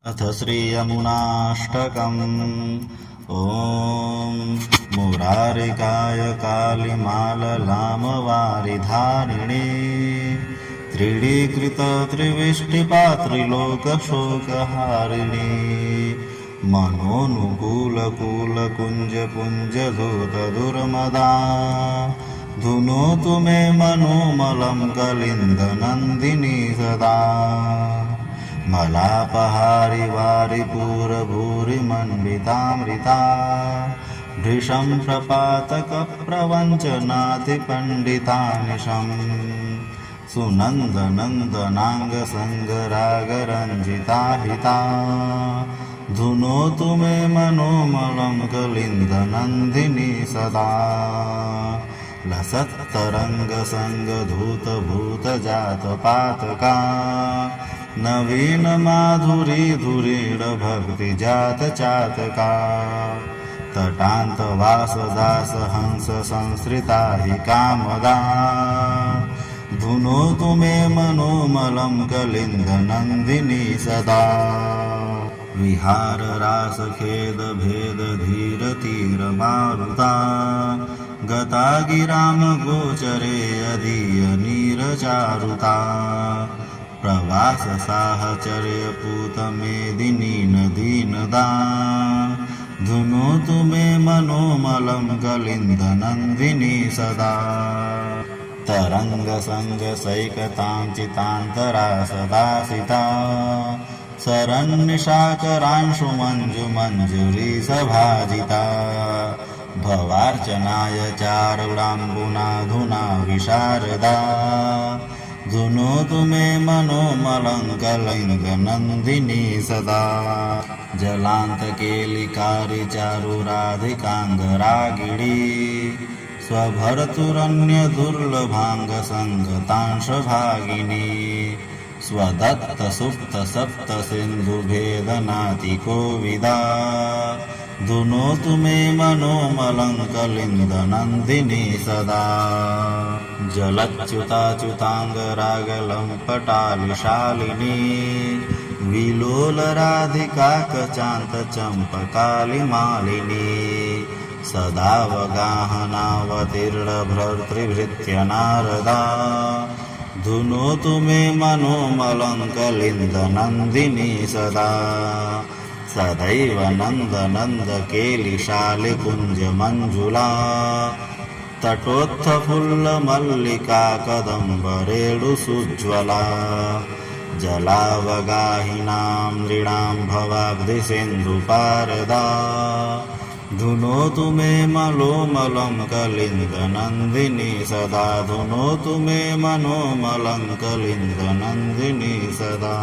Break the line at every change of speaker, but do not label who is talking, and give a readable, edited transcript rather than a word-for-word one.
अथ श्रीयमुनाष्टकम्। ॐ मुरारिकाय कालिमाललामवारिधारिणे त्रिडीकृतत्रिविष्टिपात्रिलोकशोकहारिणे मनोनुकूलकुलकुञ्जपुञ्जधूतदुर्मदा धुनोतु मे मनोमलं कलिन्दनन्दिनी सदा। मलापहारि वारिपूरभूरिमन्वितामृता भृशं प्रपातकप्रवञ्चनातिपण्डितानिशम् सुनन्दनन्दनाङ्गसङ्गरागरञ्जिता हिता धुनोतु मे मनोमलं कलिन्दनन्दिनी सदा। लसत्तरङ्गसङ्गधूतभूतजातपातका नवीनमाधुरीधुरीडभक्तिजातचातका तटान्तवासदासहंससंसृता हि कामदा धुनोतु मे मनोमलं कलिन्दनन्दिनी सदा। विहाररासखेदभेदधीरतीरमारुता गता गिरामगोचरे अधीयनीरचारुता प्रवाससाहचर्यपूतमेदिनी नदीनदा धुनोतु मे मनोमलं कलिन्दनन्दिनी सदा। तरङ्गसङ्गसैकताञ्चितान्तरा सदासिता शरन्निशाकरांशुमञ्जुमञ्जुरी सभाजिता भवार्चनाय चारुणाम्बुनाधुना विशारदा धुनोतु मे मनोमलं कलिन्दनन्दिनी सदा। जलान्तकेलिकारि चारुराधिकाङ्गरागिणी स्वभर्तुरन्यदुर्लभाङ्गसङ्गतांशभागिनी स्वदत्तसुप्तसप्तसिन्धुभेदनातिकोविदा धुनोतु मे मनोमलं कलिन्दनन्दिनी सदा। जलच्युताच्युताङ्गरागलम्पटालिशालिनी विलोलराधिका कचान्तचम्पकालिमालिनी सदावगाहनावतीर्णभर्तृभृत्यनारदा धुनोतु मे मनोमलं कलिन्दनन्दिनी सदा। सदैव नन्दनन्दकेलिशालिकुञ्जमञ्जुला तटोत्थफुल्लमल्लिका कदम्बरेणुसुज्ज्वला जलावगाहिनां नृणां भवाब्धिसिन्धुपारदा धुनोतु मे मनोमलं कलिन्दनन्दिनी सदा। धुनोतु मे मनोमलं कलिन्दनन्दिनी सदा।